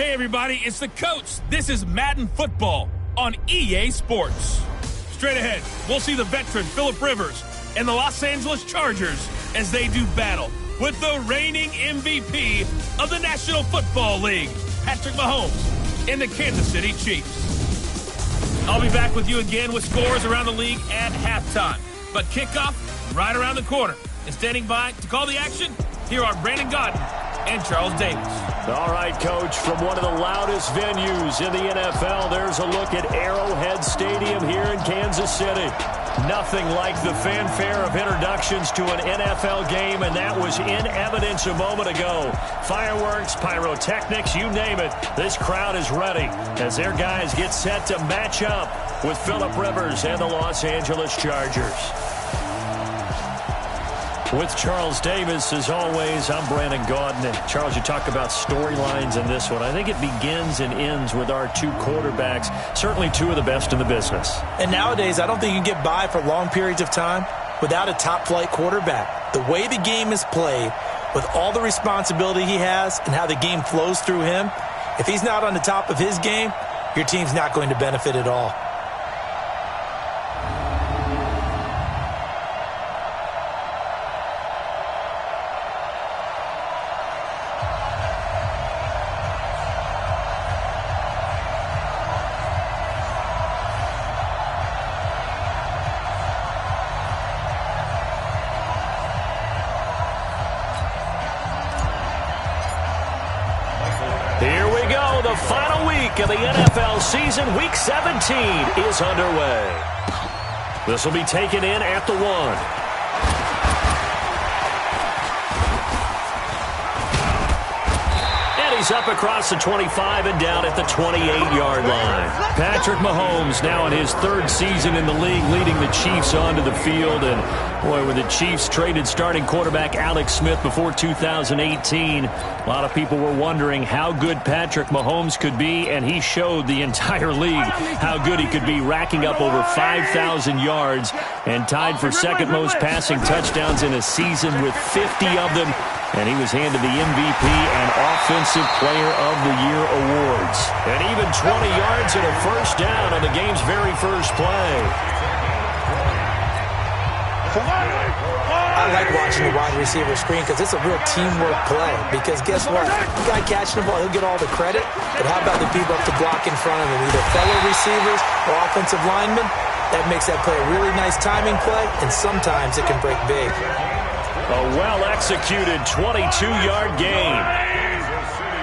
Hey everybody, it's the coach. This is Madden Football on EA Sports. Straight ahead, we'll see the veteran Phillip Rivers and the Los Angeles Chargers as they do battle with the reigning MVP of the National Football League, Patrick Mahomes, and the Kansas City Chiefs. I'll be back with you again with scores around the league at halftime. But kickoff right around the corner. And standing by to call the action, here are Brandon Gaudin and Charles Davis. All right, Coach, from one of the loudest venues in the NFL, there's a look at Arrowhead Stadium here in Kansas City. Nothing like the fanfare of introductions to an NFL game, and that was in evidence a moment ago. Fireworks, pyrotechnics, you name it. This crowd is ready as their guys get set to match up with Phillip Rivers and the Los Angeles Chargers. With Charles Davis, as always, I'm Brandon Gaudin. And Charles, you talk about storylines in this one. I think it begins and ends with our two quarterbacks, certainly two of the best in the business. And nowadays, I don't think you can get by for long periods of time without a top-flight quarterback. The way the game is played, with all the responsibility he has and how the game flows through him, if he's not on the top of his game, your team's not going to benefit at all. The final week of the NFL season, Week 17, is underway. This will be taken in at the 1. He's up across the 25 and down at the 28-yard line. Patrick Mahomes now in his third season in the league, leading the Chiefs onto the field. And, boy, when the Chiefs traded starting quarterback Alex Smith before 2018, a lot of people were wondering how good Patrick Mahomes could be, and he showed the entire league how good he could be, racking up over 5,000 yards and tied for second most passing touchdowns in a season with 50 of them. And he was handed the MVP and Offensive Player of the Year awards. And even 20 yards and a first down on the game's very first play. I like watching the wide receiver screen because it's a real teamwork play. Because guess what? The guy catching the ball, he'll get all the credit. But how about the people up to block in front of him, either fellow receivers or offensive linemen? That makes that play a really nice timing play, and sometimes it can break big. A well-executed 22-yard gain.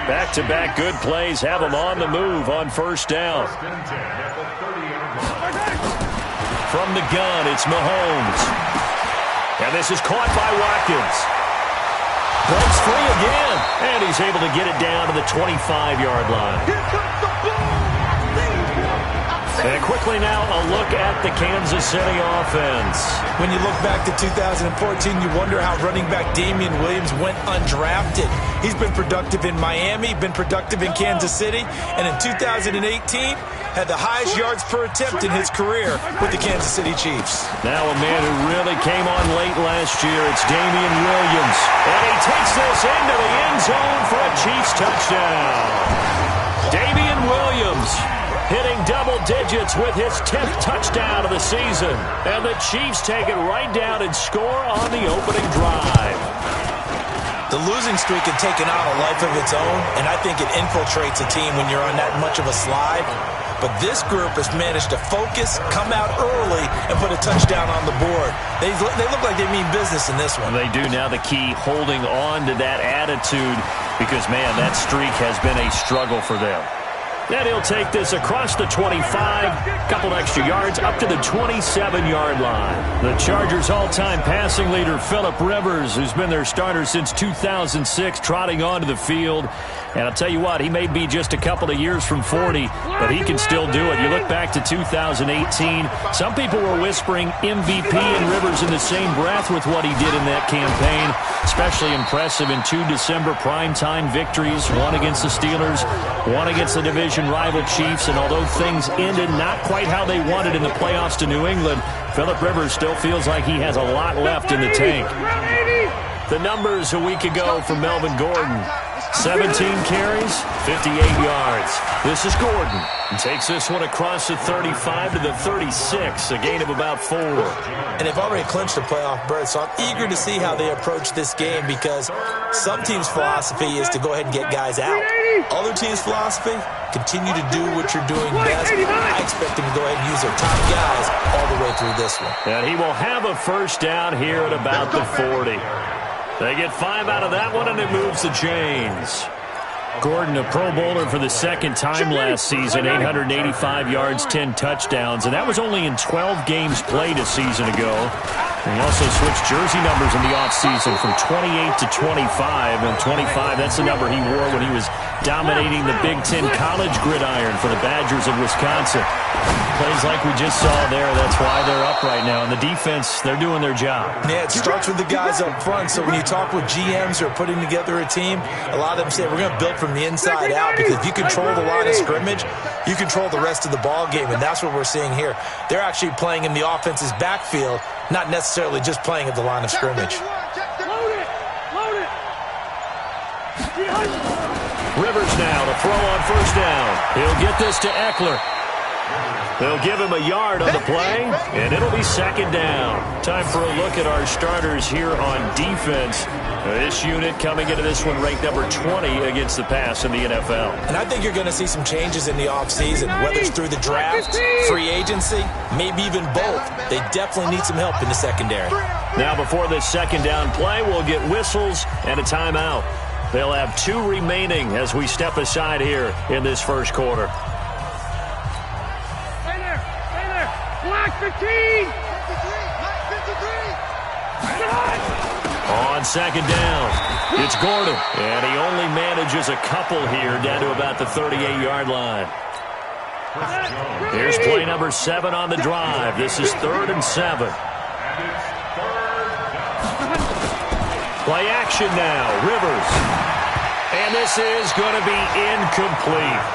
Back-to-back good plays have him on the move on first down. From the gun, it's Mahomes. And this is caught by Watkins. Breaks free again. And he's able to get it down to the 25-yard line. And quickly now, a look at the Kansas City offense. When you look back to 2014, you wonder how running back Damian Williams went undrafted. He's been productive in Miami, been productive in Kansas City, and in 2018, had the highest yards per attempt in his career with the Kansas City Chiefs. Now a man who really came on late last year, it's Damian Williams. And he takes this into the end zone for a Chiefs touchdown. Damian Williams hitting double digits with his 10th touchdown of the season. And the Chiefs take it right down and score on the opening drive. The losing streak had taken on a life of its own, and I think it infiltrates a team when you're on that much of a slide. But this group has managed to focus, come out early, and put a touchdown on the board. They look like they mean business in this one. They do. Now the key, holding on to that attitude, because, man, that streak has been a struggle for them. Then he'll take this across the 25, couple extra yards, up to the 27-yard line. The Chargers' all-time passing leader, Phillip Rivers, who's been their starter since 2006, trotting onto the field. And I'll tell you what, he may be just a couple of years from 40, but he can still do it. You look back to 2018, some people were whispering MVP and Rivers in the same breath with what he did in that campaign. Especially impressive in 2 December primetime victories, one against the Steelers, one against the division rival Chiefs. And although things ended not quite how they wanted in the playoffs to New England, Phillip Rivers still feels like he has a lot left in the tank. The numbers a week ago from Melvin Gordon. 17 carries, 58 yards. This is Gordon. He takes this one across the 35 to the 36, a gain of about 4. And they've already clinched a playoff berth, so I'm eager to see how they approach this game because some teams' philosophy is to go ahead and get guys out. Other teams' philosophy, continue to do what you're doing best. I expect them to go ahead and use their top guys all the way through this one. And he will have a first down here at about the 40. They get 5 out of that one, and it moves the chains. Gordon, a Pro Bowler for the second time last season, 885 yards, 10 touchdowns, and that was only in 12 games played a season ago. And he also switched jersey numbers in the offseason from 28 to 25, and 25, that's the number he wore when he was dominating the Big Ten college gridiron for the Badgers of Wisconsin. Plays like we just saw there, that's why they're up right now. And the defense, they're doing their job. Yeah, it starts with the guys up front. So when you talk with GMs who are putting together a team, a lot of them say we're going to build from the inside out because if you control the line of scrimmage, you control the rest of the ball game, and that's what we're seeing here. They're actually playing in the offense's backfield, not necessarily just playing at the line of scrimmage. Rivers now to throw on first down. He'll get this to Eckler. They'll give him a yard on the play, and it'll be second down. Time for a look at our starters here on defense. This unit coming into this one ranked number 20 against the pass in the NFL. And I think you're going to see some changes in the offseason, whether it's through the draft, free agency, maybe even both. They definitely need some help in the secondary. Now before this second down play, we'll get whistles and a timeout. They'll have 2 remaining as we step aside here in this first quarter. Black 15! On second down, it's Gordon, and he only manages a couple here down to about the 38-yard line. Here's play number 7 on the drive. This is 3rd and 7. Play action now, Rivers. And this is going to be incomplete.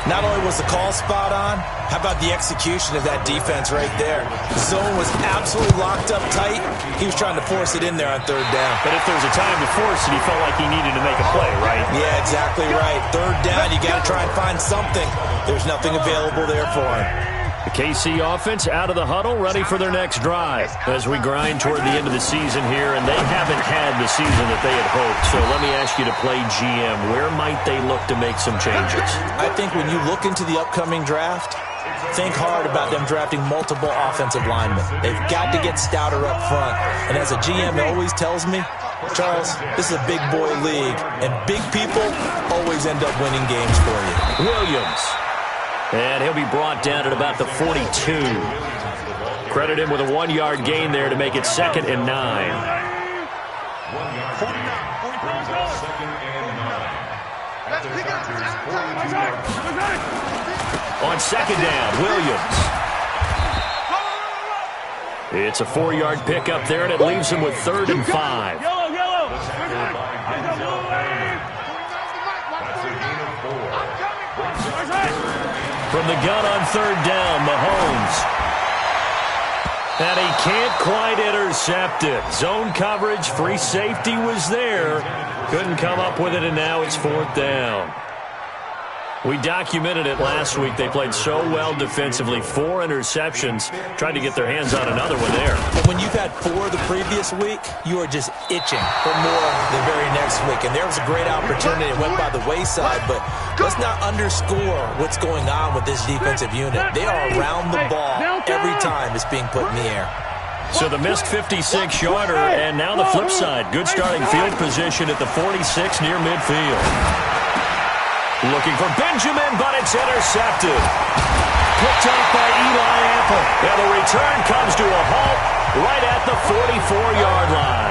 Not only was the call spot on, how about the execution of that defense right there? The zone was absolutely locked up tight. He was trying to force it in there on 3rd down. But if there's a time to force it, he felt like he needed to make a play, right? Yeah, exactly right. 3rd down, you got to try and find something. There's nothing available there for him. The KC offense out of the huddle, ready for their next drive as we grind toward the end of the season here, and they haven't had the season that they had hoped. So let me ask you to play GM. Where might they look to make some changes? I think when you look into the upcoming draft, think hard about them drafting multiple offensive linemen. They've got to get stouter up front. And as a GM always tells me, Charles, this is a big boy league, and big people always end up winning games for you. Williams. And he'll be brought down at about the 42. Credit him with a 1-yard gain there to make it 2nd and 9. On second down, Williams. It's a 4-yard pickup there, and it leaves him with 3rd and 5. From the gun on 3rd down, Mahomes. And he can't quite intercept it. Zone coverage, free safety was there. Couldn't come up with it, and now it's 4th down. We documented it last week. They played so well defensively. 4 interceptions. Tried to get their hands on another one there. And when you've had 4 the previous week, you are just itching for more the very next week. And there was a great opportunity. It went by the wayside, but let's not underscore what's going on with this defensive unit. They are around the ball every time it's being put in the air. So the missed 56-yarder, and now the flip side. Good starting field position at the 46 near midfield. Looking for Benjamin, but it's intercepted. Picked off by Eli Apple. And the return comes to a halt right at the 44-yard line.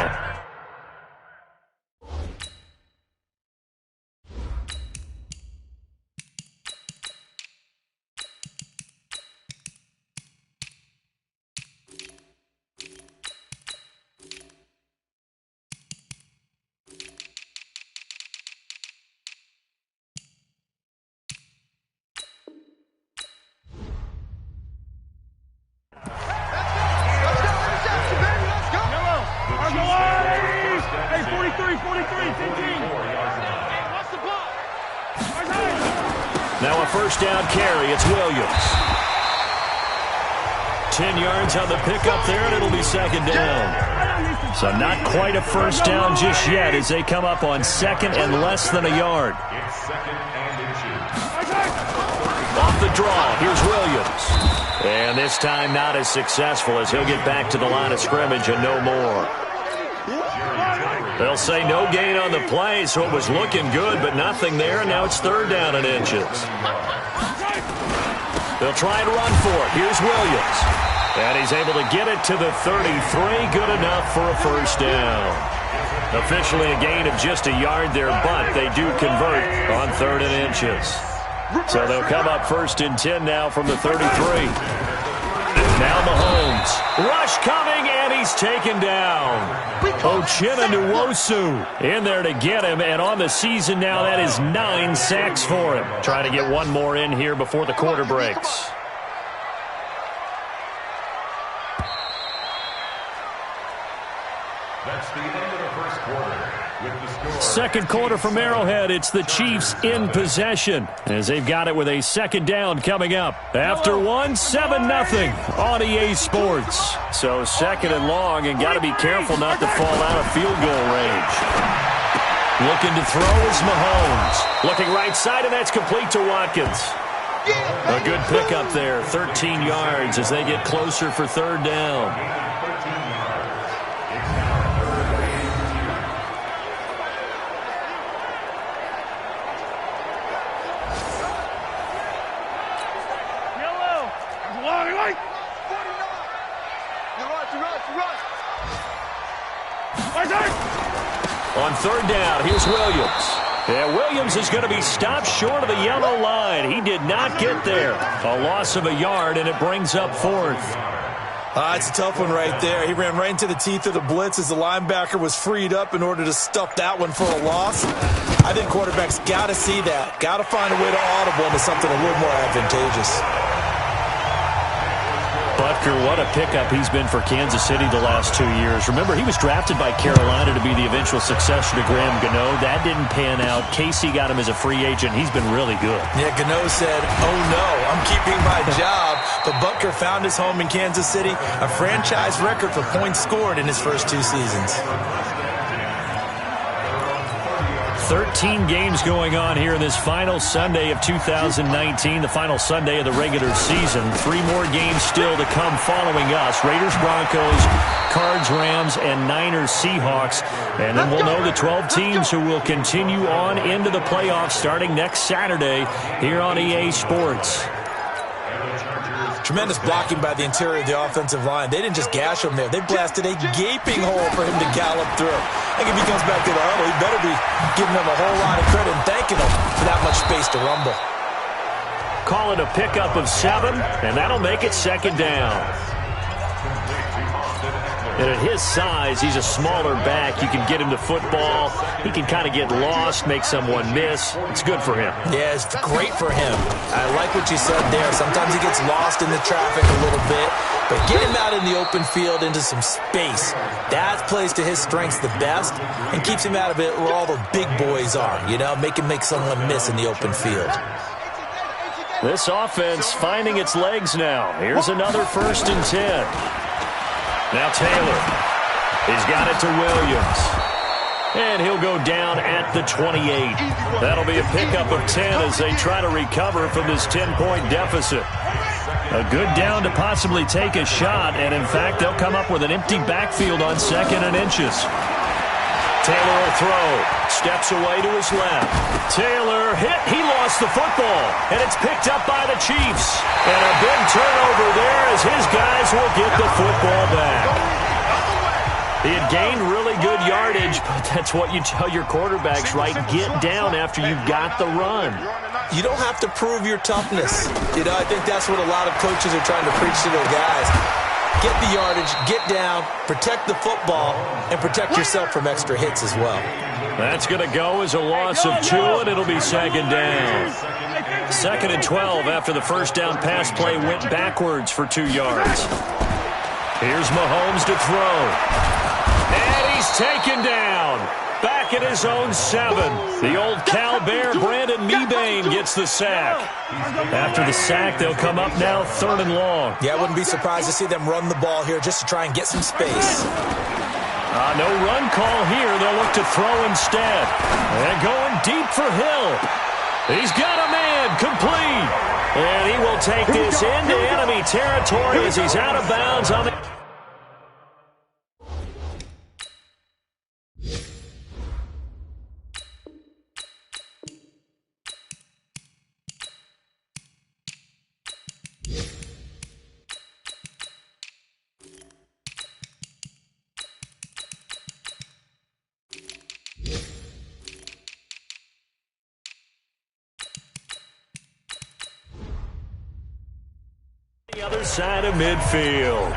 Now a first down carry. It's Williams. 10 yards on the pickup there, and it'll be second down. So not quite a first down just yet as they come up on second and less than a yard. Off the draw, here's Williams. And this time not as successful as he'll get back to the line of scrimmage and no more. They'll say no gain on the play, so it was looking good, but nothing there, and now it's third down and inches. They'll try and run for it. Here's Williams. And he's able to get it to the 33. Good enough for a first down. Officially a gain of just a yard there, but they do convert on third and inches. So they'll come up first and 10 now from the 33. Now Mahomes. Rush coming, and he's taken down. Uchenna Nwosu in there to get him, and on the season now, that is 9 sacks for him. Trying to get one more in here before the quarter breaks. That's the end of the first quarter. Second quarter from Arrowhead. It's the Chiefs in possession as they've got it with a second down coming up. After one, 7-0 on EA Sports. So second and long, and got to be careful not to fall out of field goal range. Looking to throw is Mahomes. Looking right side, and that's complete to Watkins. A good pickup there, 13 yards as they get closer for third down. On third down, here's Williams. Yeah, Williams is going to be stopped short of the yellow line. He did not get there. A loss of a yard, and it brings up fourth. It's a tough one right there. He ran right into the teeth of the blitz as the linebacker was freed up in order to stuff that one for a loss. I think quarterbacks got to see that. Got to find a way to audible into something a little more advantageous. Butker, what a pickup he's been for Kansas City the last 2 years. Remember, he was drafted by Carolina to be the eventual successor to Graham Gano. That didn't pan out. Casey got him as a free agent. He's been really good. Yeah, Gano said, oh no, I'm keeping my job. But Butker found his home in Kansas City, a franchise record for points scored in his first 2 seasons. 13 games going on here in this final Sunday of 2019, the final Sunday of the regular season. 3 more games still to come following us. Raiders, Broncos, Cards, Rams, and Niners, Seahawks. And then we'll know the 12 teams who will continue on into the playoffs starting next Saturday here on EA Sports. Tremendous blocking by the interior of the offensive line. They didn't just gash him there. They blasted a gaping hole for him to gallop through. I think if he comes back to the huddle, he better be giving them a whole lot of credit and thanking them for that much space to rumble. Call it a pickup of 7, and that'll make it second down. And at his size, he's a smaller back. You can get him to football. He can kind of get lost, make someone miss. It's good for him. Yeah, it's great for him. I like what you said there. Sometimes he gets lost in the traffic a little bit, but get him out in the open field into some space. That plays to his strengths the best and keeps him out of it where all the big boys are. You know, make someone miss in the open field. This offense finding its legs now. Here's another first and 10. Now Taylor. He's got it to Williams. And he'll go down at the 28. That'll be a pickup of 10 as they try to recover from this 10-point deficit. A good down to possibly take a shot, and in fact, they'll come up with an empty backfield on second and inches. Taylor will throw. Steps away to his left. Taylor hit. He lost the football, and it's picked up by the Chiefs. And a big turnover there as his guys will get the football back. He had gained really good yardage, but that's what you tell your quarterbacks, right? Get down after you've got the run. You don't have to prove your toughness. You know, I think that's what a lot of coaches are trying to preach to their guys. Get the yardage, get down, protect the football, and protect yourself from extra hits as well. That's going to go as a loss of 2, and it'll be second down. Second and 12 after the first down pass play went backwards for 2 yards. Here's Mahomes to throw. And he's taken down. back at his own 7. The old Cal Bear, Brandon Mebane, gets the sack. After the sack, they'll come up now 3rd and long. Yeah, I wouldn't be surprised to see them run the ball here just to try and get some space. No run call here. They'll look to throw instead. And going deep for Hill. He's got a man, complete. And he will take this into enemy territory as he's out of bounds on the... other side of midfield.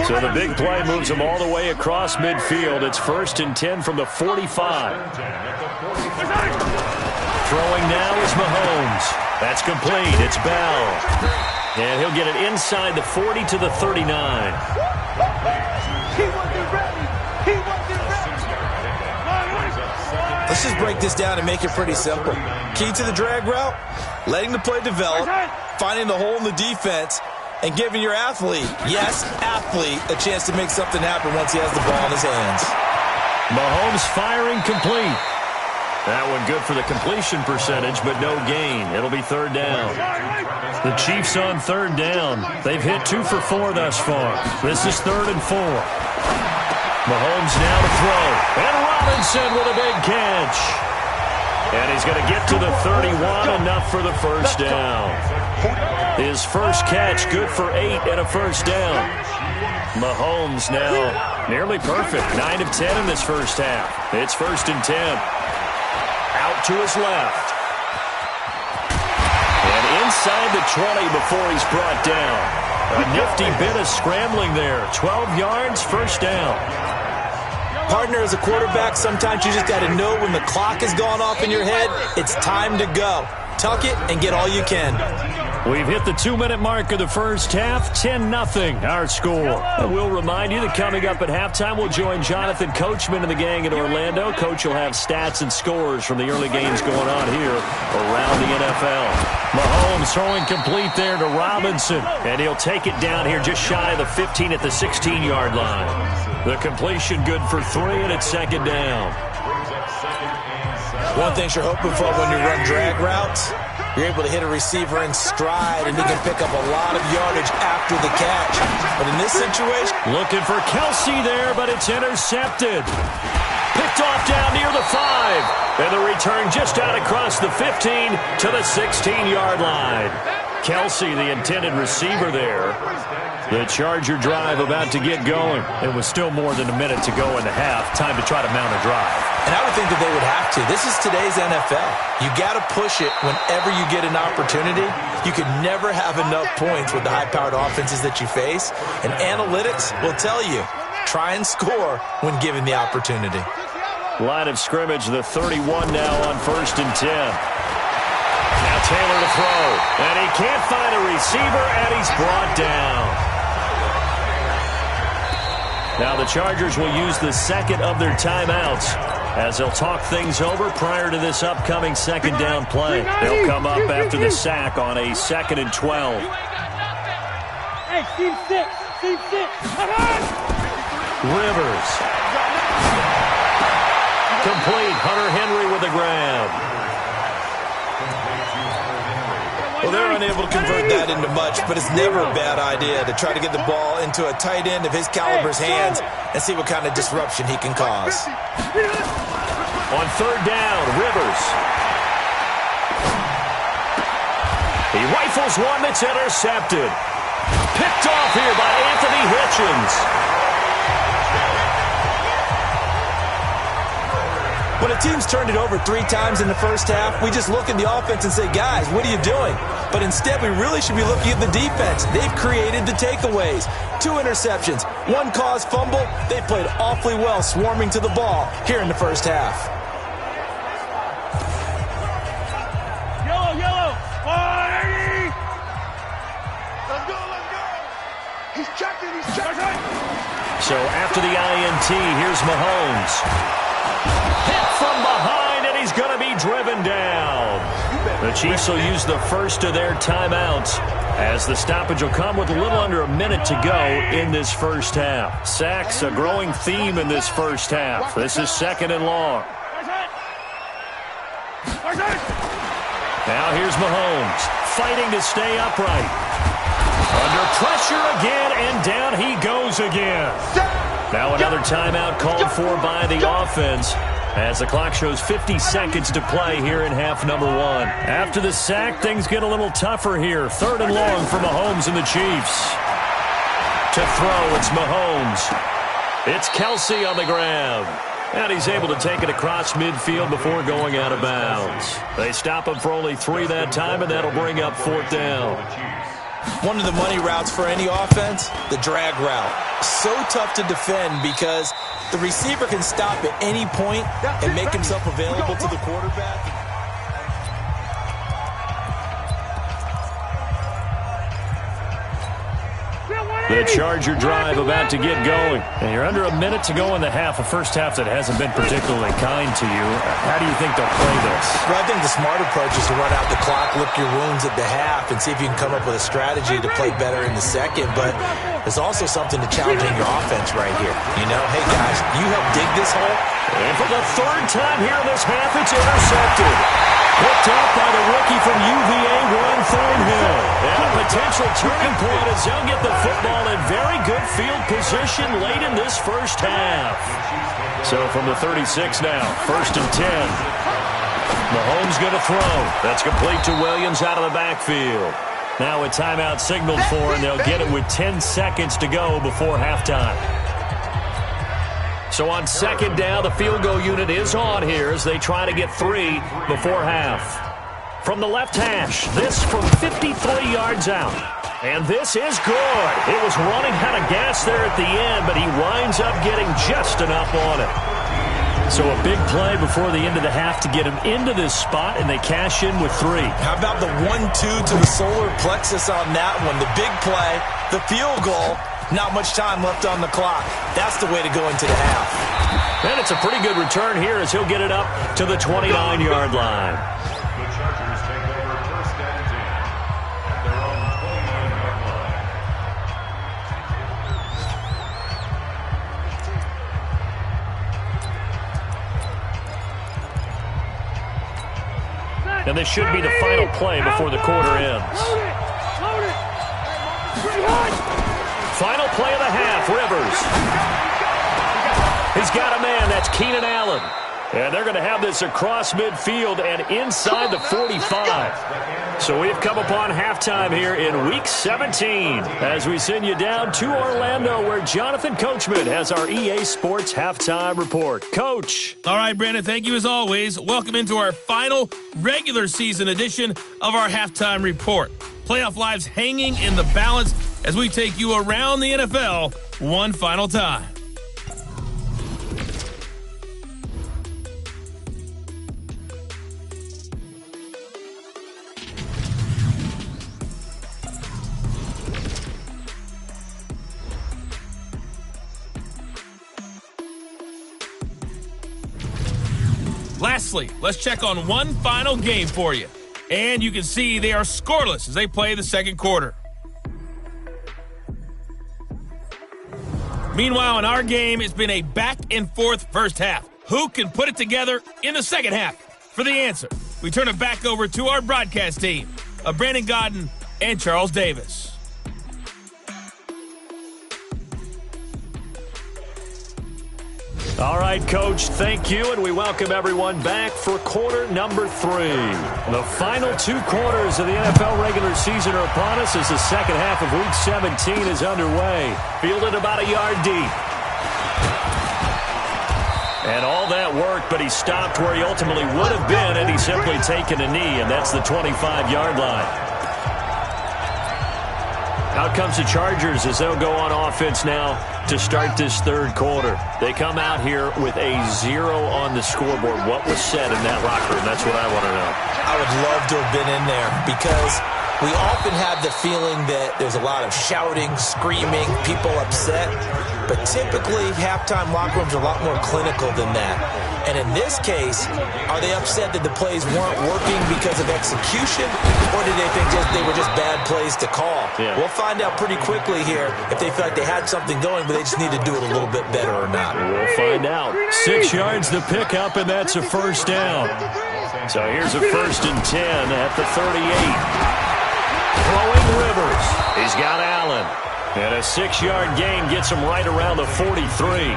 So the big play moves them all the way across midfield. It's 1st and 10 from the 45. Throwing now is Mahomes. That's complete. It's Bell. And he'll get it inside the 40 to the 39. Let's just break this down and make it pretty simple. Key to the drag route, letting the play develop, finding the hole in the defense, and giving your athlete, yes, athlete, a chance to make something happen once he has the ball in his hands. Mahomes firing complete. That one good for the completion percentage, but no gain. It'll be 3rd down. The Chiefs on 3rd down. They've hit 2 for 4 thus far. This is 3rd and 4. Mahomes now to throw. And Robinson with a big catch. And he's going to get to the 31, enough for the 1st down. His first catch, good for 8 and a 1st down. Mahomes now nearly perfect. 9 of 10 in this first half. It's 1st and 10. Out to his left. And inside the 20 before he's brought down. A nifty bit of scrambling there. 12 yards, 1st down. Partner, as a quarterback, sometimes you just got to know when the clock has gone off in your head, it's time to go. Tuck it and get all you can. We've hit the 2-minute mark of the first half. 10-0 our score. And we'll remind you that coming up at halftime, we'll join Jonathan Coachman and the gang in Orlando. Coach will have stats and scores from the early games going on here around the NFL. Mahomes throwing complete there to Robinson. And he'll take it down here just shy of the 15 at the 16-yard line. The completion good for 3, and it's 2nd down. One thing you're hoping for when you run drag routes, you're able to hit a receiver in stride, and he can pick up a lot of yardage after the catch. But in this situation... Looking for Kelsey there, but it's intercepted. Picked off down near the 5. And the return just out across the 15 to the 16-yard line. Kelsey, the intended receiver there. The Charger drive about to get going. It was still more than a minute to go in the half. Time to try to mount a drive. And I would think that they would have to. This is today's NFL. You got to push it whenever you get an opportunity. You could never have enough points with the high-powered offenses that you face. And analytics will tell you, try and score when given the opportunity. Line of scrimmage, the 31 now on 1st and 10. Now Taylor to throw. And he can't find a receiver, and he's brought down. Now the Chargers will use the 2nd of their timeouts as they'll talk things over prior to this upcoming 2nd down play. They'll come up after the sack on a 2nd and 12. Hey, team 6. Come on! Rivers. Complete. Hunter Henry with a grab. Well, they're unable to convert that into much, but it's never a bad idea to try to get the ball into a tight end of his caliber's hands and see what kind of disruption he can cause. On 3rd down, Rivers. He rifles one that's intercepted. Picked off here by Anthony Hitchens. When a team's turned it over 3 times in the first half, we just look at the offense and say, guys, what are you doing? But instead, we really should be looking at the defense. They've created the takeaways. 2 interceptions, 1 caused fumble. They played awfully well swarming to the ball here in the first half. Yellow. 180. Let's go. He's checking. So after the INT, here's Mahomes. Hit from behind, and he's going to be driven down. The Chiefs will use the first of their timeouts, as the stoppage will come with a little under a minute to go in this first half. Sacks, a growing theme in this first half. This is 2nd and long. Now here's Mahomes, fighting to stay upright. Under pressure again, and down he goes again. Now another timeout called for by the offense, as the clock shows 50 seconds to play here in half number 1. After the sack, things get a little tougher here. 3rd and long for Mahomes and the Chiefs. To throw, it's Mahomes. It's Kelsey on the grab. And he's able to take it across midfield before going out of bounds. They stop him for only 3 that time, and that'll bring up 4th down. One of the money routes for any offense, the drag route. So tough to defend because the receiver can stop at any point and make himself available to the quarterback. The Charger drive about to get going. And you're under a minute to go in the half, a first half that hasn't been particularly kind to you. How do you think they'll play this? Well, I think the smart approach is to run out the clock, lick your wounds at the half, and see if you can come up with a strategy to play better in the second. But there's also something to challenging your offense right here. You know, hey, guys, you help dig this hole. And for the 3rd time here in this half, it's intercepted. Picked up by the rookie from UVA, Juan Thornhill. And a potential turning point as they'll get the football in very good field position late in this first half. So from the 36 now, 1st and 10. Mahomes going to throw. That's complete to Williams out of the backfield. Now a timeout signaled for, and they'll get it with 10 seconds to go before halftime. So on 2nd down, the field goal unit is on here as they try to get 3 before half. From the left hash, this from 53 yards out. And this is good. It was running out of gas there at the end, but he winds up getting just enough on it. So a big play before the end of the half to get him into this spot, and they cash in with 3. How about the 1-2 to the solar plexus on that one? The big play, the field goal. Not much time left on the clock. That's the way to go into the half. And it's a pretty good return here as he'll get it up to the 29-yard line. The Chargers take over 1st and 10 at their own 29-yard line. And this should be the final play before the quarter ends. Final play of the half, Rivers. He's got a man, that's Keenan Allen. And they're going to have this across midfield and inside the 45. So we've come upon halftime here in Week 17 as we send you down to Orlando where Jonathan Coachman has our EA Sports Halftime Report. Coach. All right, Brandon, thank you as always. Welcome into our final regular season edition of our Halftime Report. Playoff lives hanging in the balance as we take you around the NFL one final time. Lastly, let's check on one final game for you. And you can see they are scoreless as they play the second quarter. Meanwhile, in our game, it's been a back-and-forth first half. Who can put it together in the second half? For the answer, we turn it back over to our broadcast team of Brandon Gaudin and Charles Davis. All right, Coach, thank you, and we welcome everyone back for quarter number 3. The final 2 quarters of the NFL regular season are upon us as the second half of Week 17 is underway. Fielded about a yard deep. And all that worked, but he stopped where he ultimately would have been had he simply taken a knee, and that's the 25-yard line. Out comes the Chargers as they'll go on offense now to start this third quarter. They come out here with a 0 on the scoreboard. What was said in that locker room? That's what I want to know. I would love to have been in there because We often have the feeling that there's a lot of shouting, screaming, people upset. But typically, halftime locker rooms are a lot more clinical than that. And in this case, are they upset that the plays weren't working because of execution? Or did they think they were just bad plays to call? Yeah. We'll find out pretty quickly here if they feel like they had something going, but they just need to do it a little bit better or not. We'll find out. 6 yards to pick up, and that's a first down. So here's a 1st and 10 at the 38. Throwing Rivers. He's got Allen. And a 6-yard gain gets him right around the 43.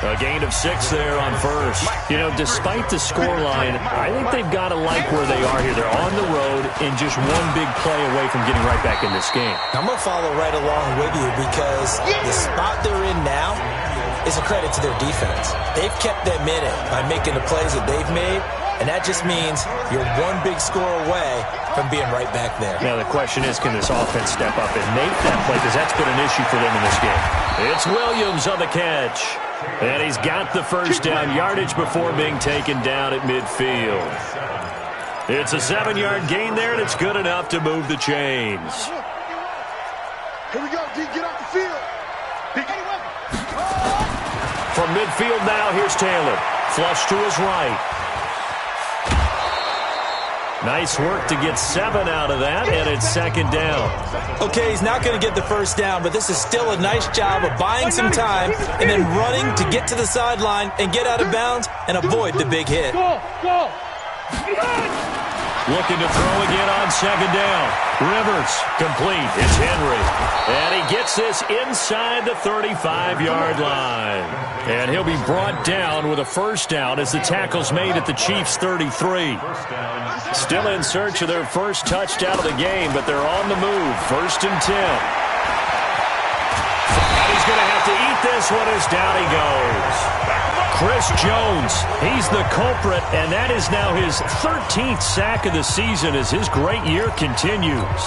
A gain of 6 there on first. You know, despite the scoreline, I think they've got to like where they are here. They're on the road and just one big play away from getting right back in this game. I'm going to follow right along with you because the spot they're in now is a credit to their defense. They've kept them in it by making the plays that they've made, and that just means you're one big score away from being right back there. Now the question is, can this offense step up and make that play? Because that's been an issue for them in this game. It's Williams on the catch. And he's got the first down, yardage before being taken down at midfield. It's a 7-yard gain there, and it's good enough to move the chains. Here we go, D. Get off the field. From midfield now, here's Taylor. Flush to his right. Nice work to get 7 out of that, and it's 2nd down. Okay, he's not going to get the first down, but this is still a nice job of buying some time and then running to get to the sideline and get out of bounds and avoid the big hit. Go. Looking to throw again on 2nd down. Rivers, complete. It's Henry. And he gets this inside the 35-yard line. And he'll be brought down with a first down as the tackle's made at the Chiefs' 33. Still in search of their first touchdown of the game, but they're on the move. 1st and 10. And he's going to have to eat this one as down he goes. Chris Jones, he's the culprit, and that is now his 13th sack of the season as his great year continues.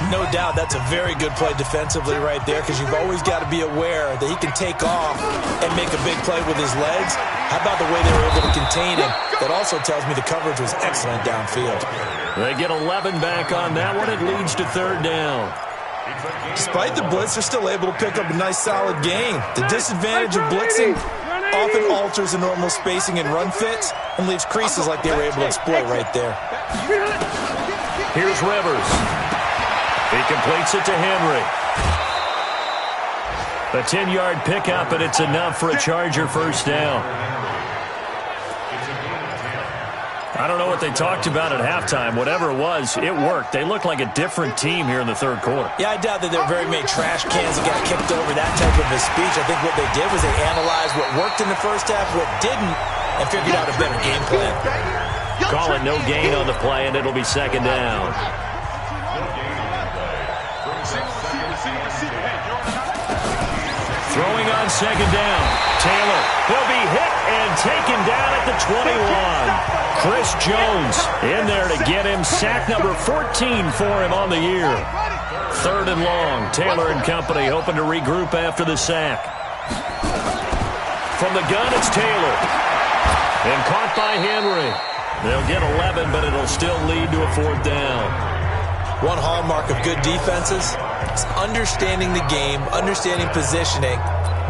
No doubt that's a very good play defensively right there because you've always got to be aware that he can take off and make a big play with his legs. How about the way they were able to contain him? That also tells me the coverage was excellent downfield. They get 11 back on that one. It leads to 3rd down. Despite the blitz, they're still able to pick up a nice solid gain. The disadvantage of blitzing often alters the normal spacing and run fits and leaves creases like they were able to exploit right there. Here's Rivers. He completes it to Henry. A 10-yard pickup, and it's enough for a Charger first down. I don't know what they talked about at halftime. Whatever it was, it worked. They look like a different team here in the 3rd quarter. Yeah, I doubt that there were very many trash cans that got kicked over, that type of a speech. I think what they did was they analyzed what worked in the first half, what didn't, and figured out a better game plan. Call it no gain on the play, and it'll be 2nd down. Throwing on 2nd down. Taylor will be hit and taken down at the 21. Chris Jones in there to get him sack number 14 for him on the year. 3rd and long. Taylor and company hoping to regroup after the sack. From the gun, it's Taylor. And caught by Henry. They'll get 11, but it'll still lead to a 4th down. One hallmark of good defenses is understanding the game, understanding positioning,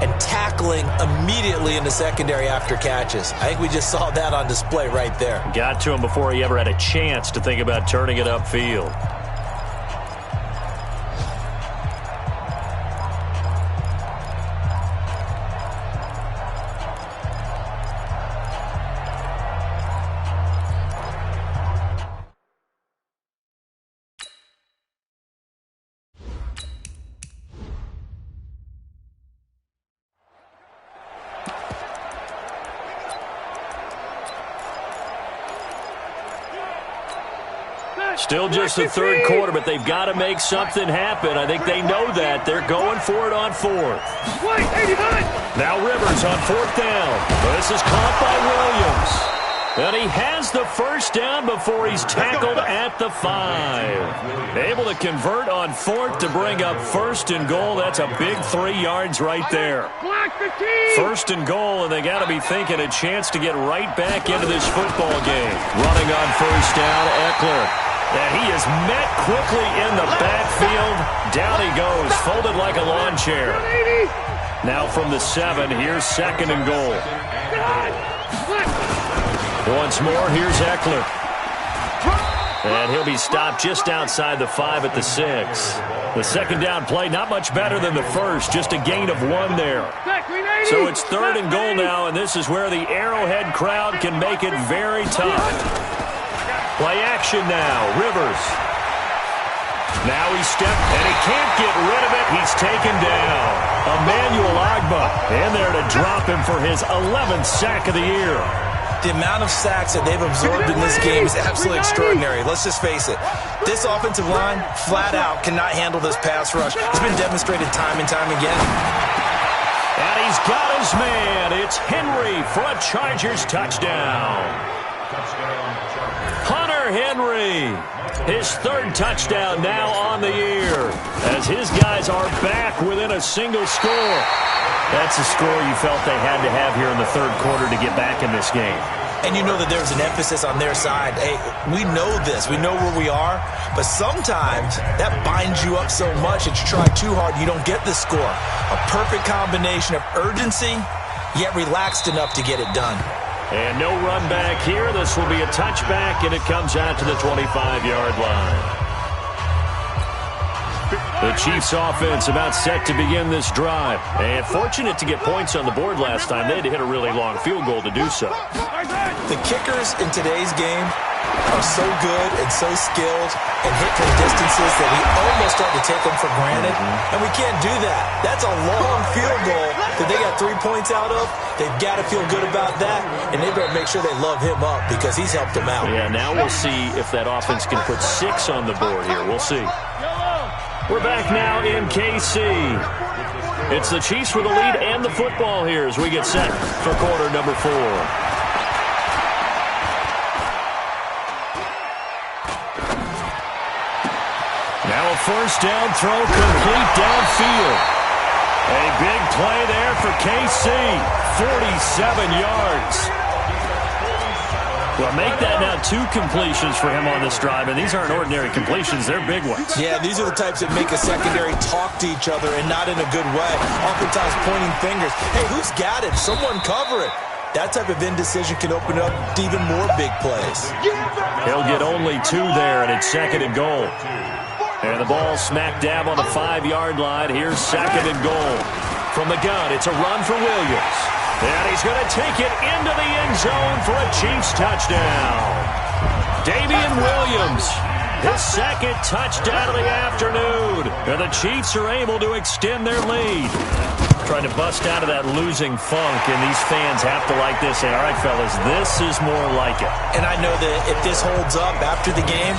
and tackling immediately in the secondary after catches. I think we just saw that on display right there. Got to him before he ever had a chance to think about turning it upfield. Still just the 3rd quarter, but they've got to make something happen. I think they know that. They're going for it on 4th. Now Rivers on 4th down. This is caught by Williams. And he has the first down before he's tackled at the 5. Able to convert on 4th to bring up 1st and goal. That's a big 3 yards right there. 1st and goal, and they got to be thinking a chance to get right back into this football game. Running on 1st down, Eckler. And he is met quickly in the backfield. Down he goes, folded like a lawn chair. Now from the 7, here's 2nd and goal. Once more, here's Eckler. And he'll be stopped just outside the 5 at the 6. The 2nd down play, not much better than the first, just a gain of 1 there. So it's 3rd and goal now, and this is where the Arrowhead crowd can make it very tough. Play action now, Rivers. Now he's stepped, and he can't get rid of it. He's taken down. Emmanuel Ogbah in there to drop him for his 11th sack of the year. The amount of sacks that they've absorbed in this game is absolutely extraordinary. Let's just face it. This offensive line, flat out, cannot handle this pass rush. It's been demonstrated time and time again. And he's got his man. It's Henry for a Chargers touchdown. Hunter Henry, his 3rd touchdown now on the year, as his guys are back within a single score. That's a score you felt they had to have here in the 3rd quarter to get back in this game. And you know that there's an emphasis on their side. Hey, we know this. We know where we are. But sometimes that binds you up so much that you try too hard, you don't get the score. A perfect combination of urgency, yet relaxed enough to get it done. And no run back here. This will be a touchback, and it comes out to the 25-yard line. The Chiefs offense about set to begin this drive. And fortunate to get points on the board last time. They had to hit a really long field goal to do so. The kickers in today's game are so good and so skilled and hit from distances that we almost start to take them for granted. And we can't do that. That's a long field goal that they got 3 points out of. They've got to feel good about that, and they better make sure they love him up because he's helped them out. Yeah, now we'll see if that offense can put 6 on the board here. We'll see. We're back now in KC. It's the Chiefs with the lead and the football here as we get set for quarter number 4. Now a 1st down throw, complete downfield. A big play there for KC. 47 yards. Well, make that now 2 completions for him on this drive, and these aren't ordinary completions. They're big ones. Yeah, these are the types that make a secondary talk to each other and not in a good way. Oftentimes pointing fingers. Hey, who's got it? Someone cover it. That type of indecision can open up to even more big plays. He'll get only 2 there, and it's 2nd and goal. And the ball smack dab on the 5-yard line. Here's 2nd and goal. From the gun, it's a run for Williams. And he's going to take it into the end zone for a Chiefs touchdown. Damian Williams, his 2nd touchdown of the afternoon. And the Chiefs are able to extend their lead. Trying to bust out of that losing funk, and these fans have to like this. Say, all right, fellas, this is more like it. And I know that if this holds up after the game,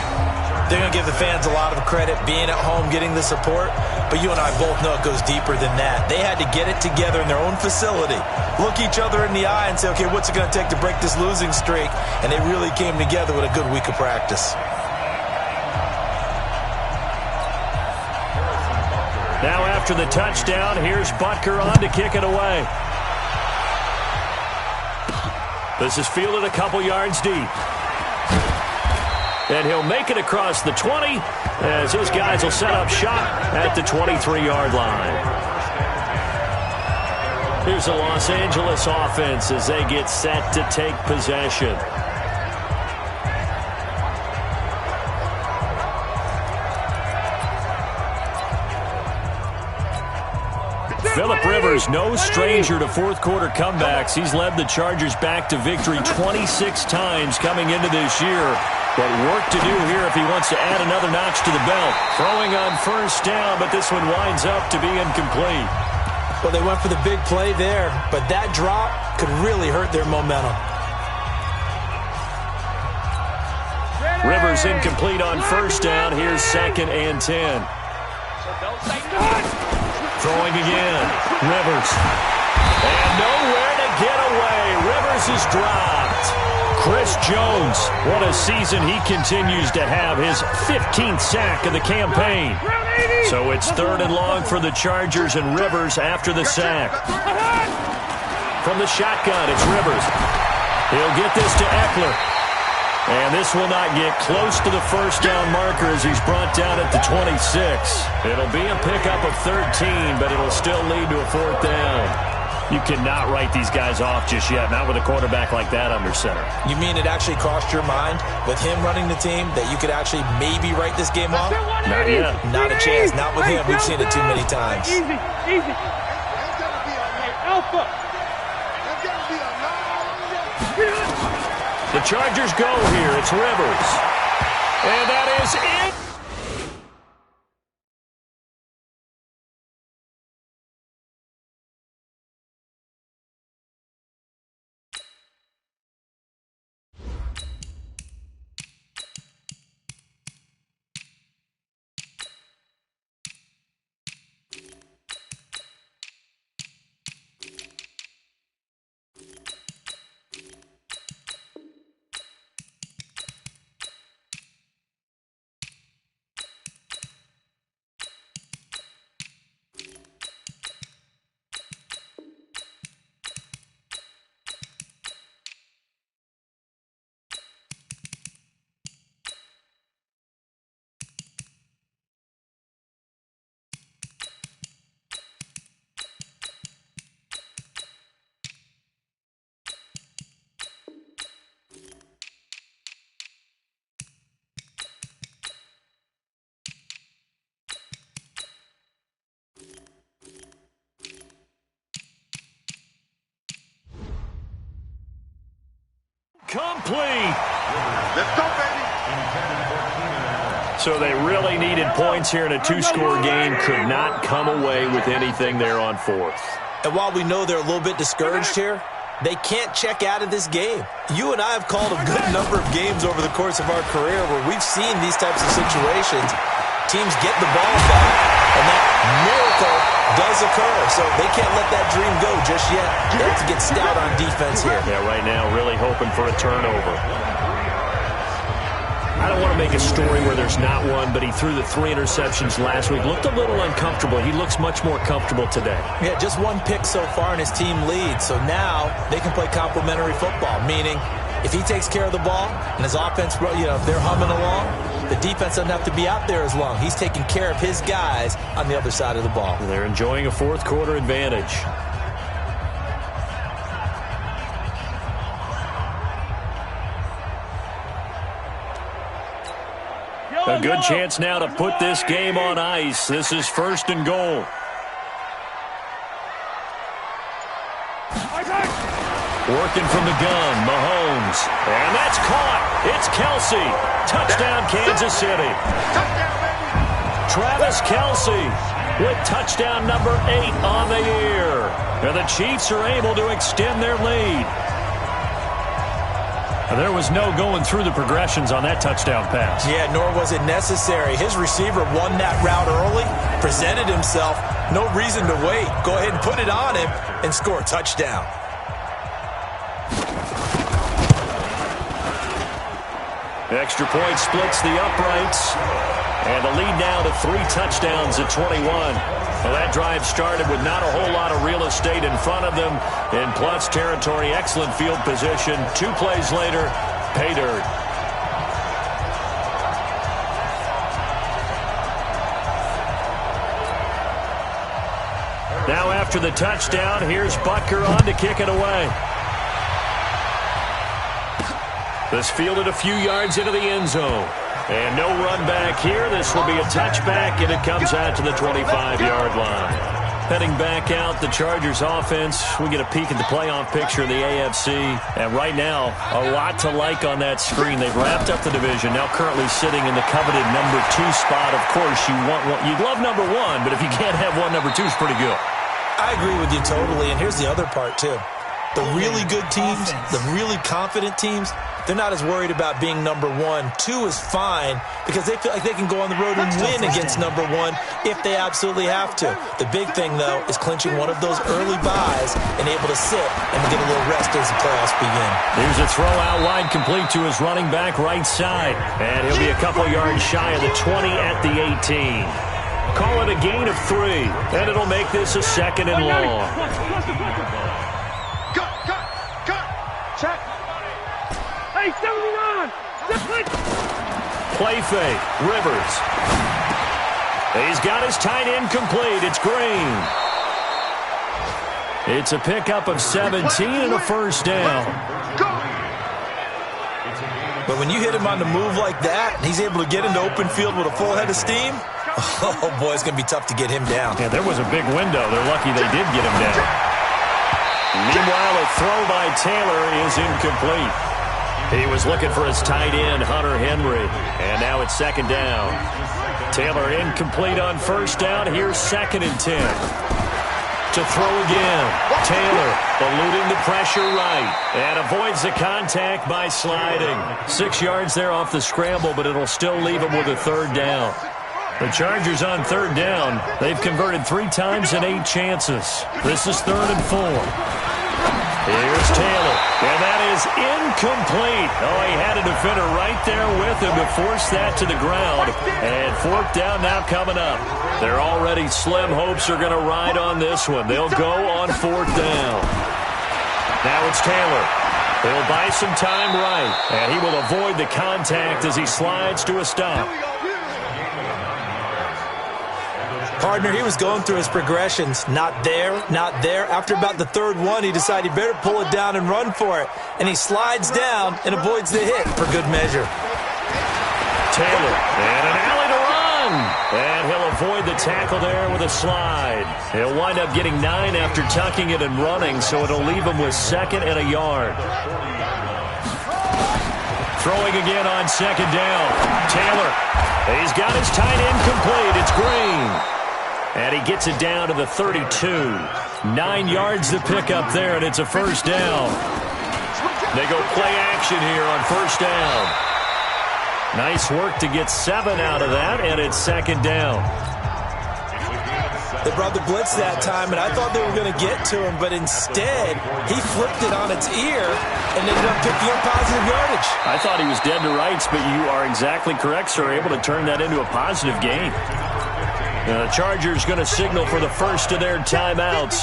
they're going to give the fans a lot of credit being at home, getting the support. But you and I both know it goes deeper than that. They had to get it together in their own facility, look each other in the eye and say, okay, what's it going to take to break this losing streak? And they really came together with a good week of practice. Now after the touchdown, here's Butker on to kick it away. This is fielded a couple yards deep. And he'll make it across the 20 as his guys will set up shop at the 23-yard line. Here's the Los Angeles offense as they get set to take possession. Phillip Rivers, no stranger to fourth-quarter comebacks. He's led the Chargers back to victory 26 times coming into this year. But work to do here if he wants to add another notch to the belt. Throwing on 1st down, but this one winds up to be incomplete. Well, they went for the big play there, but that drop could really hurt their momentum. Rivers incomplete on 1st down. Here's 2nd and 10. Throwing again. Rivers. And nowhere to get away. Rivers is dropped. Chris Jones, what a season he continues to have, his 15th sack of the campaign. So it's 3rd and long for the Chargers, and Rivers after the sack. From the shotgun, it's Rivers. He'll get this to Eckler. And this will not get close to the first down marker as he's brought down at the 26. It'll be a pickup of 13, but it'll still lead to a fourth down. You cannot write these guys off just yet, not with a quarterback like that under center. You mean it actually crossed your mind with him running the team that you could actually maybe write this game off? Not yet. Not a chance. Not with him. We've seen it too many times. Easy. Alpha. That's got to be a long. The Chargers go here. It's Rivers. And that is it. Complete. Let's go, baby. So they really needed points here in a two-score game. Could not come away with anything there on fourth. And while we know they're a little bit discouraged here, they can't check out of this game. You and I have called a good number of games over the course of our career where we've seen these types of situations. Teams get the ball back, and that miracle does occur. So they can't let that dream go just yet. They have to get stout on defense here. Yeah, right now really hoping for a turnover. I don't want to make a story where there's not one, but he threw the 3 interceptions last week. Looked a little uncomfortable. He looks much more comfortable today. Yeah, just one pick so far and his team leads. So now they can play complementary football, meaning if he takes care of the ball and his offense, if they're humming along, the defense doesn't have to be out there as long. He's taking care of his guys on the other side of the ball. They're enjoying a fourth quarter advantage. A good chance now to put this game on ice. This is 1st and goal. Working from the gun, Mahomes. And that's caught. It's Kelce. Touchdown, Kansas City. Travis Kelce with touchdown number 8 on the year. And the Chiefs are able to extend their lead. There was no going through the progressions on that touchdown pass. Yeah, nor was it necessary. His receiver won that route early, presented himself. No reason to wait. Go ahead and put it on him and score a touchdown. Extra point splits the uprights. And the lead now to 3 touchdowns at 21. Well, that drive started with not a whole lot of real estate in front of them. In plus territory, excellent field position. 2 plays later, pay dirt. Now after the touchdown, here's Butker on to kick it away. This fielded a few yards into the end zone. And no run back here. This will be a touchback, and it comes out to the 25-yard line. Heading back out, the Chargers offense. We get a peek at the playoff picture of the AFC. And right now, a lot to like on that screen. They've wrapped up the division, now currently sitting in the coveted number 2 spot. Of course, you'd love number 1, but if you can't have one, number 2 is pretty good. I agree with you totally, and here's the other part, too. The really good teams, the really confident teams, they're not as worried about being number 1. 2 is fine because they feel like they can go on the road and win against number 1 if they absolutely have to. The big thing, though, is clinching one of those early byes and able to sit and get a little rest as the playoffs begin. Here's a throw out wide complete to his running back right side. And he'll be a couple yards shy of the 20 at the 18. Call it a gain of 3, and it'll make this a 2nd and long. Cut. Check. Hey, 79. Play fake. Rivers. He's got his tight end complete. It's Green. It's a pickup of 17 and a first down. But when you hit him on the move like that, he's able to get into open field with a full head of steam. Oh, boy, it's going to be tough to get him down. Yeah, there was a big window. They're lucky they did get him down. Meanwhile, a throw by Taylor is incomplete. He was looking for his tight end, Hunter Henry. And now it's second down. Taylor incomplete on first down. Here's 2nd and 10. To throw again. Taylor eluding the pressure right. And avoids the contact by sliding. 6 yards there off the scramble, but it'll still leave him with a third down. The Chargers on third down. They've converted 3 times in 8 chances. This is 3rd and 4. Here's Taylor. And that is incomplete. Oh, he had a defender right there with him to force that to the ground. And 4th down now coming up. They're already slim hopes are going to ride on this one. They'll go on 4th down. Now it's Taylor. He'll buy some time right. And he will avoid the contact as he slides to a stop. Partner, he was going through his progressions. Not there, not there. After about the 3rd one, he decided he better pull it down and run for it. And he slides down and avoids the hit for good measure. Taylor, and an alley to run. And he'll avoid the tackle there with a slide. He'll wind up getting 9 after tucking it and running, so it'll leave him with 2nd and a yard. Throwing again on 2nd down. Taylor, he's got his tight end complete. It's Green. And he gets it down to the 32. 9 yards to pick up there, and it's a first down. They go play action here on first down. Nice work to get 7 out of that, and it's 2nd down. They brought the blitz that time, and I thought they were going to get to him, but instead, he flipped it on its ear and ended up picking up positive yardage. I thought he was dead to rights, but you are exactly correct, sir. Able to turn that into a positive gain. The Chargers going to signal for the first of their timeouts.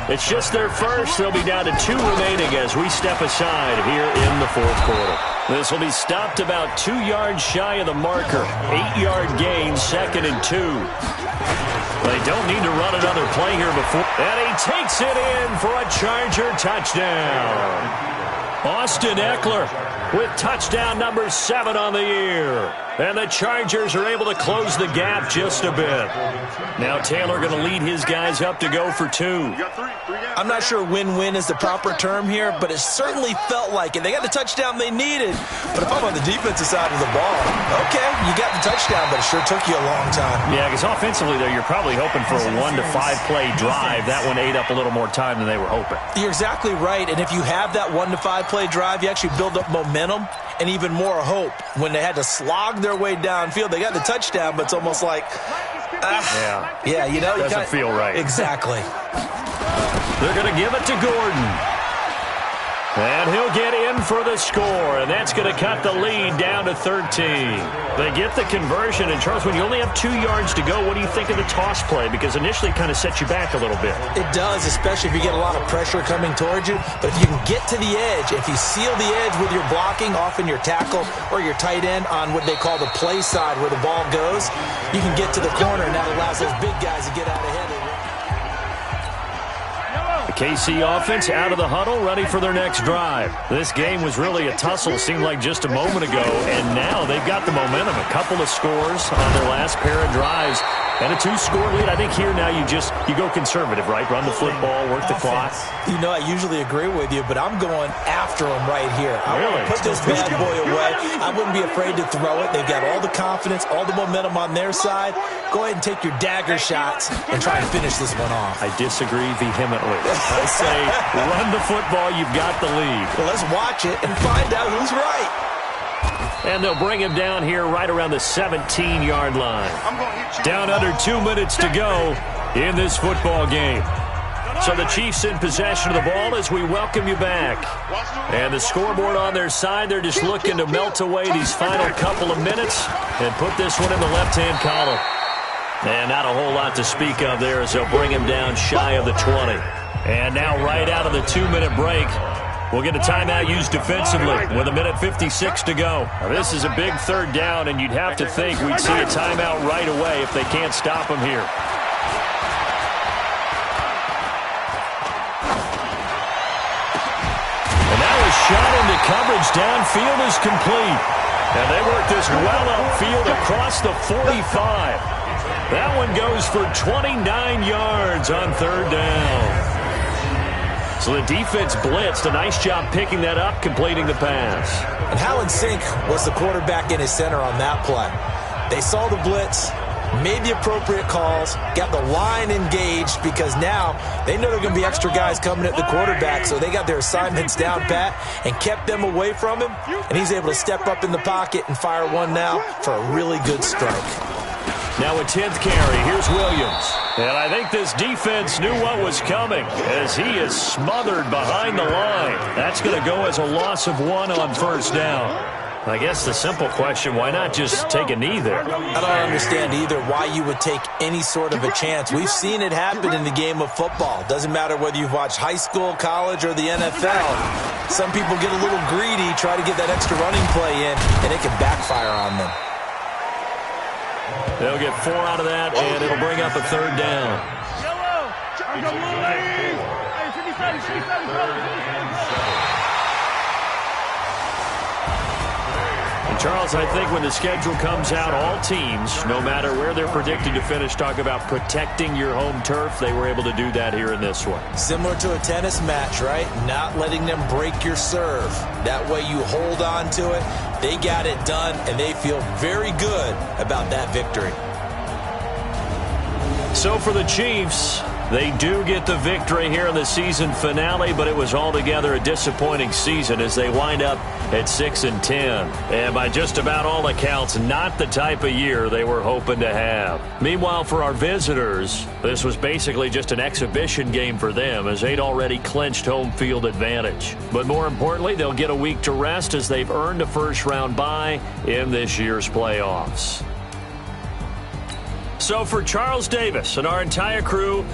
It's just their first. They'll be down to 2 remaining as we step aside here in the 4th quarter. This will be stopped about 2 yards shy of the marker. 8-yard gain, 2nd and 2. They don't need to run another play here before. And he takes it in for a Charger touchdown. Austin Eckler with touchdown number 7 on the year. And the Chargers are able to close the gap just a bit. Now Taylor going to lead his guys up to go for 2. I'm not sure win-win is the proper term here, but it certainly felt like it. They got the touchdown they needed. But if I'm on the defensive side of the ball, okay, you got the touchdown, but it sure took you a long time. Yeah, because offensively, though, you're probably hoping for a 1 to 5 play drive. That one ate up a little more time than they were hoping. You're exactly right, and if you have that 1 to 5 play drive, you actually build up momentum and even more hope. When they had to slog their way downfield, they got the touchdown, but it's almost like, yeah, you know, doesn't feel right. Exactly. They're going to give it to Gordon. And he'll get in for the score, and that's going to cut the lead down to 13. They get the conversion, and Charles, when you only have 2 yards to go, what do you think of the toss play? Because initially it kind of sets you back a little bit. It does, especially if you get a lot of pressure coming towards you. But if you can get to the edge, if you seal the edge with your blocking, often your tackle or your tight end on what they call the play side where the ball goes, you can get to the corner, and that allows those big guys to get out ahead. KC offense out of the huddle, ready for their next drive. This game was really a tussle, seemed like just a moment ago, and now they've got the momentum. A couple of scores on their last pair of drives, and a 2-score lead. I think here now you go conservative, right? Run the football, work the clock. You know, I usually agree with you, but I'm going after them right here. I want to put this bad boy away. I wouldn't be afraid to throw it. They've got all the confidence, all the momentum on their side. Go ahead and take your dagger shots and try to finish this one off. I disagree vehemently. I say run the football, you've got the lead. Well, let's watch it and find out who's right. And they'll bring him down here right around the 17-yard line. Down under 2 minutes to go in this football game. So the Chiefs in possession of the ball as we welcome you back. And the scoreboard on their side, they're just looking to melt away these final couple of minutes and put this one in the left-hand column. And not a whole lot to speak of there as they'll bring him down shy of the 20. And now right out of the 2-minute break, will get a timeout used defensively with 1:56 to go. Now, this is a big third down, and you'd have to think we'd see a timeout right away if they can't stop them here. And that was shot into coverage. Downfield is complete. And they work this well upfield across the 45. That one goes for 29 yards on third down. So the defense blitzed. A nice job picking that up, completing the pass. And how in sync was the quarterback in his center on that play? They saw the blitz, made the appropriate calls, got the line engaged because now they know there are going to be extra guys coming at the quarterback, so they got their assignments down pat and kept them away from him, and he's able to step up in the pocket and fire one now for a really good strike. Now a 10th carry. Here's Williams. And I think this defense knew what was coming as he is smothered behind the line. That's going to go as a loss of 1 on first down. I guess the simple question, why not just take a knee there? I don't understand either why you would take any sort of a chance. We've seen it happen in the game of football. Doesn't matter whether you've watched high school, college, or the NFL. Some people get a little greedy, try to get that extra running play in, and it can backfire on them. They'll get 4 out of that, and it'll bring up a third down. And Charles, I think when the schedule comes out, all teams, no matter where they're predicted to finish, talk about protecting your home turf. They were able to do that here in this one. Similar to a tennis match, right? Not letting them break your serve. That way you hold on to it. They got it done, and they feel very good about that victory. So for the Chiefs, they do get the victory here in the season finale, but it was altogether a disappointing season as they wind up at 6-10. And by just about all accounts, not the type of year they were hoping to have. Meanwhile, for our visitors, this was basically just an exhibition game for them as they'd already clinched home field advantage. But more importantly, they'll get a week to rest as they've earned a first-round bye in this year's playoffs. So for Charles Davis and our entire crew,